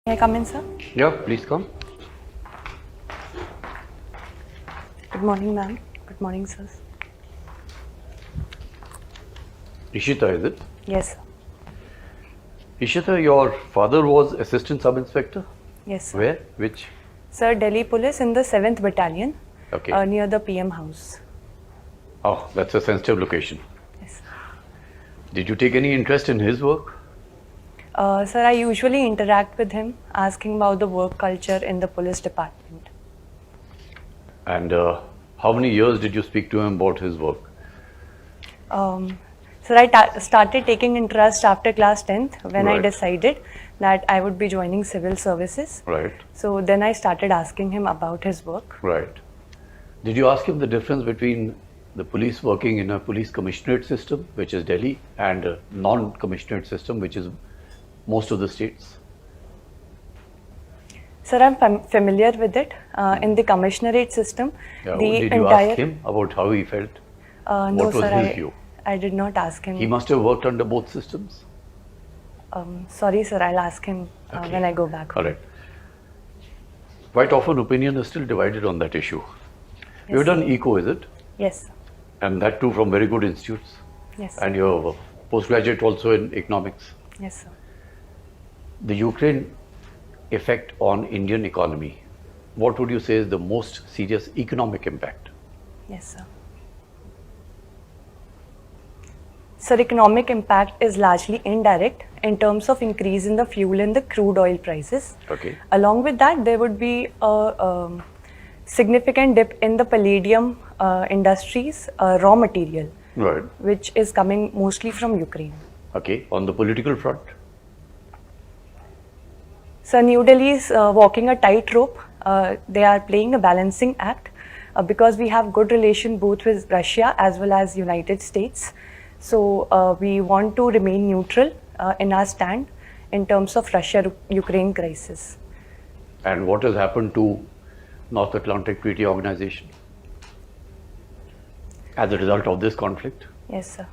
May I come in, sir? Yeah, please come. Good morning, ma'am. Good morning, sir. Ishita, is it? Yes, sir. Ishita, your father was assistant sub-inspector? Yes, sir. Where? Which? Sir, Delhi Police in the 7th Battalion, Okay. near the PM House. Oh, that's a sensitive location. Yes. Did you take any interest in his work? Sir, I usually interact with him, asking about the work culture in the police department. And how many years did you speak to him about his work? Sir, I started taking interest after class 10th when I Right. decided that I would be joining civil services. Right, So then I started asking him about his work. right. Did you ask him the difference between the police working in a police commissionerate system, which is Delhi, and a non-commissionerate system, which is most of the states? Sir, I'm familiar with it. In the commissionerate system, Yeah. the Did you entire... ask him about how he felt? No, What was sir, his view? I did not ask him. He must have worked under both systems. Sorry, sir, I'll ask him Okay. when I go back. All right. Quite often opinion is still divided on that issue. You've Yes, done sir. eco, is it? Yes, And that too from very good institutes. yes, And you're postgraduate also in economics. yes, sir. The Ukraine effect on Indian economy, what would you say is the most serious economic impact? Yes, sir. Sir, economic impact is largely indirect in terms of increase in the fuel and the crude oil prices. Okay. Along with that, there would be a significant dip in the palladium industries raw material, Right. which is coming mostly from Ukraine. Okay. On the political front? So New Delhi is walking a tightrope. They are playing a balancing act because we have good relation both with Russia as well as United States. So we want to remain neutral in our stand in terms of Russia-Ukraine crisis. And what has happened to North Atlantic Treaty Organization as a result of this conflict? Yes, sir.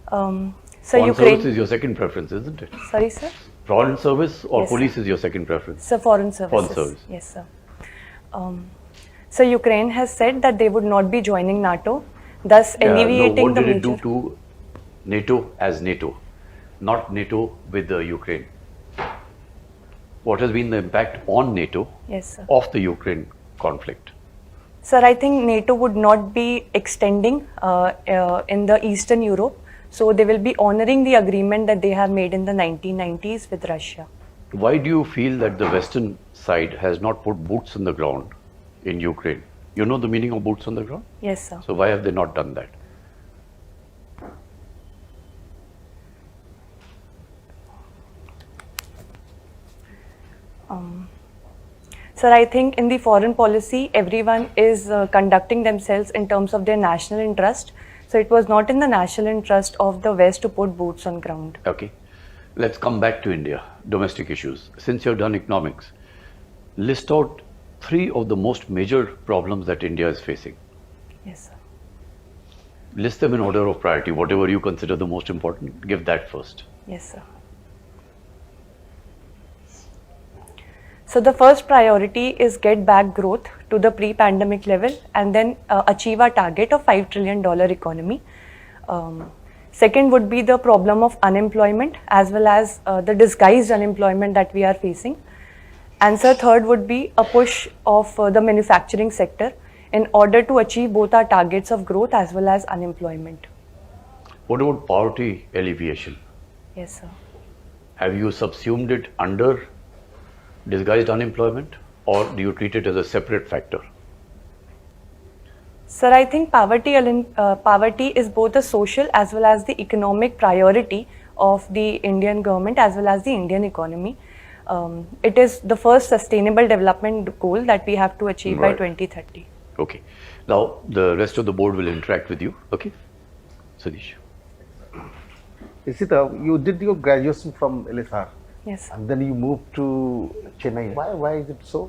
Foreign So service is Ukraine. your second preference, isn't it? Sorry, sir. Foreign service or Yes, sir. police is your second preference? So foreign services. service. Yes, sir. So Ukraine has said that they would not be joining NATO, thus Yeah, alleviating what the did it do major. to NATO as NATO, not NATO with the Ukraine? What has been the impact on NATO Yes, sir. of the Ukraine conflict? Sir, I think NATO would not be extending in the Eastern Europe. So they will be honoring the agreement that they have made in the 1990s with Russia. Why do you feel that the Western side has not put boots on the ground in Ukraine? You know the meaning of boots on the ground? Yes, sir. So why have they not done that? Sir, I think in the foreign policy, everyone is conducting themselves in terms of their national interest. So it was not in the national interest of the West to put boots on ground. Okay. Let's come back to India, domestic issues. Since you've done economics, list out 3 of the most major problems that India is facing. Yes, sir. List them in order of priority, whatever you consider the most important, give that first. Yes, sir. So the first priority is get back growth to the pre-pandemic level and then achieve our target of $5 trillion economy. Second would be the problem of unemployment as well as the disguised unemployment that we are facing. And so third would be a push of the manufacturing sector in order to achieve both our targets of growth as well as unemployment. What about poverty alleviation? Yes, sir. Have you subsumed it under disguised unemployment, or do you treat it as a separate factor? Sir, I think poverty is both a social as well as the economic priority of the Indian government as well as the Indian economy. It is the first sustainable development goal that we have to achieve by Right. 2030. Okay. Now, the rest of the board will interact with you. Okay. Sadish. Ishita, you did your graduation from LSR Yes. and then you moved to Chennai. Why is it so?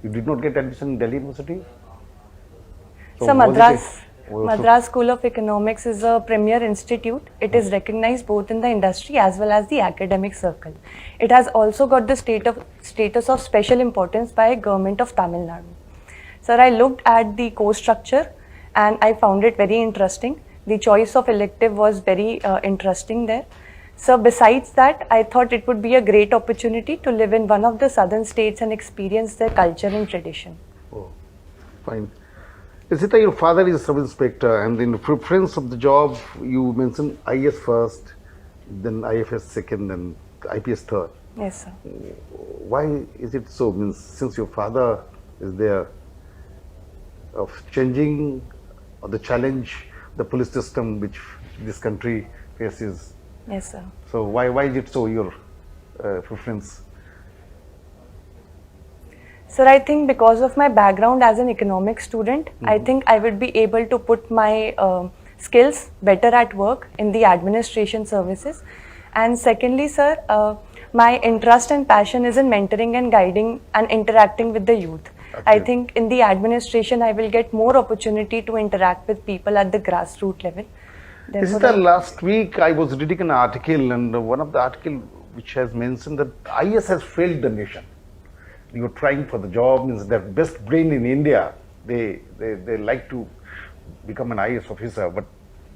You did not get admission in Delhi University? So So was it Madras, Madras School of Economics is a premier institute. It is recognized both in the industry as well as the academic circle. It has also got the status of special importance by Government of Tamil Nadu. Sir, I looked at the course structure and I found it very interesting. The choice of elective was very interesting there. So besides that, I thought it would be a great opportunity to live in one of the southern states and experience their culture and tradition. Oh, fine. Ishita, your father is a sub-inspector, and in preference of the job, you mentioned IAS first, then IFS second, and IPS third. Yes, sir. Why is it so? Means since your father is there, of changing the challenge, the police system which this country faces. Yes, sir. So why is it so your preference? Sir, I think because of my background as an economics student, I think I would be able to put my skills better at work in the administration services. And secondly, sir, my interest and passion is in mentoring and guiding and interacting with the youth. Okay. I think in the administration, I will get more opportunity to interact with people at the grassroots level. Therefore, Ishita, last week I was reading an article, and one of the article which has mentioned that IAS has failed the nation. You are trying for the job, means that best brain in India, they like to become an IAS officer, but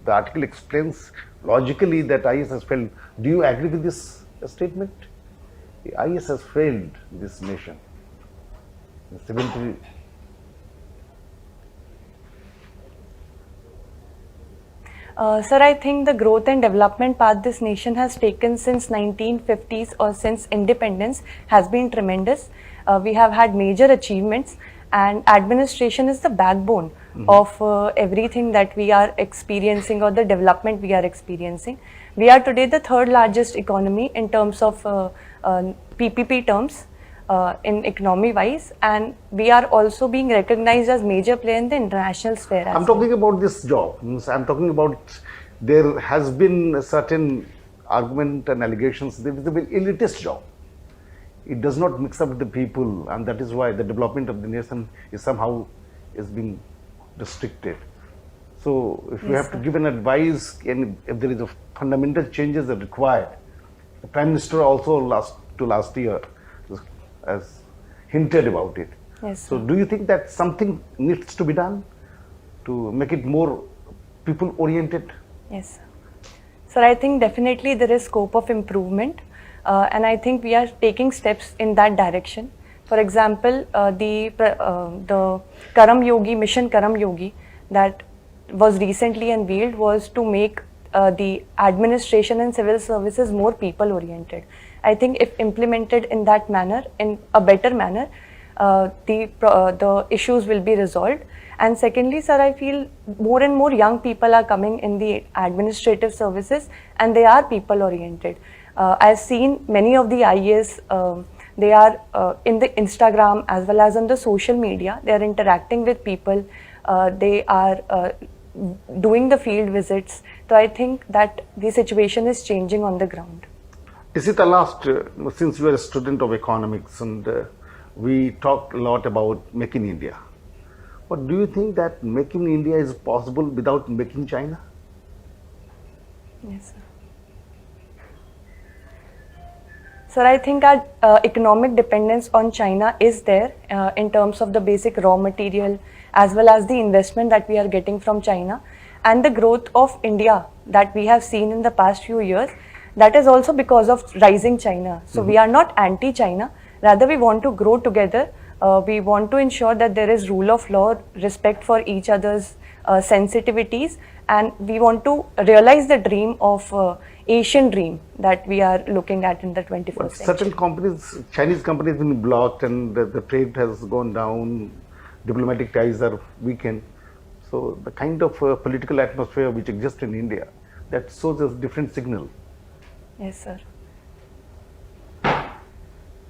the article explains logically that IAS has failed. Do you agree with this statement? The IAS has failed this nation. 70. Sir, I think the growth and development path this nation has taken since 1950s or since independence has been tremendous. We have had major achievements, and administration is the backbone of everything that we are experiencing or the development we are experiencing. We are today the third largest economy in terms of PPP terms in economy wise, and we are also being recognized as major player in the international sphere. I'm talking about this job. Means I'm talking about there has been a certain argument and allegations that it is an elitist job. It does not mix up with the people, and that is why the development of the nation is somehow being restricted. So if you have to give an advice, and if there is a fundamental changes are required, the Prime Minister also last year has hinted about it. Yes, so sir. do you think that something needs to be done to make it more people oriented? Yes, sir. Sir, I think definitely there is scope of improvement, and I think we are taking steps in that direction. For example, the Karam Yogi, Mission Karam Yogi that was recently unveiled was to make the administration and civil services more people oriented. I think if implemented in that manner, in a better manner, the issues will be resolved. And secondly, sir, I feel more and more young people are coming in the administrative services, and they are people oriented. I've seen many of the IAS, they are in the Instagram as well as on the social media. They are interacting with people. They are doing the field visits. So I think that the situation is changing on the ground. Ishita, since you are a student of economics, and we talked a lot about making India. But do you think that making India is possible without making China? Yes, sir. Sir, I think our economic dependence on China is there in terms of the basic raw material as well as the investment that we are getting from China, and the growth of India that we have seen in the past few years. That is also because of rising China. So we are not anti-China, rather we want to grow together. We want to ensure that there is rule of law, respect for each other's sensitivities, and we want to realize the dream of Asian dream that we are looking at in the 21st But century. certain companies, Chinese companies have been blocked, and the trade has gone down, diplomatic ties are weakened. So the kind of political atmosphere which exists in India, that shows a different signal. Yes, sir.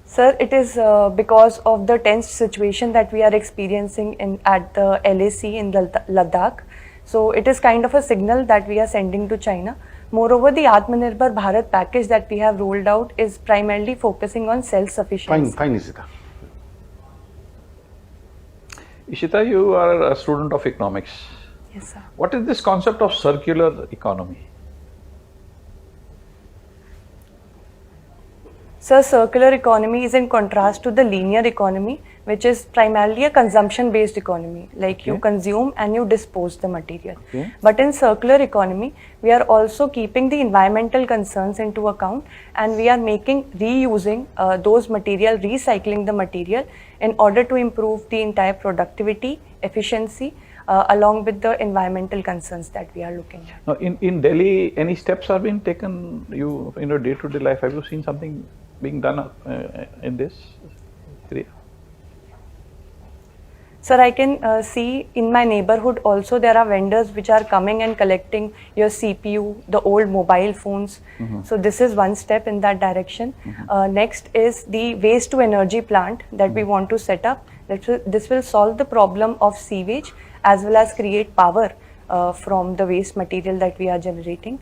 Sir, it is because of the tense situation that we are experiencing at the LAC in Ladakh. So it is kind of a signal that we are sending to China. Moreover, the Atmanirbhar Bharat package that we have rolled out is primarily focusing on self-sufficiency. Fine, Ishita. Ishita, you are a student of economics. Yes, sir. What is this concept of circular economy? So, circular economy is in contrast to the linear economy, which is primarily a consumption-based economy, like you Okay. consume and you dispose the material. Okay. But in circular economy, we are also keeping the environmental concerns into account, and we are reusing those material, recycling the material in order to improve the entire productivity, efficiency, along with the environmental concerns that we are looking at. Now, in Delhi, any steps are being taken? You in your day-to-day life, have you seen something being done in this area? Sir, I can see in my neighborhood also there are vendors which are coming and collecting your CPU, the old mobile phones. So this is one step in that direction. Next is the waste to energy plant that we want to set up. This will solve the problem of sewage as well as create power from the waste material that we are generating.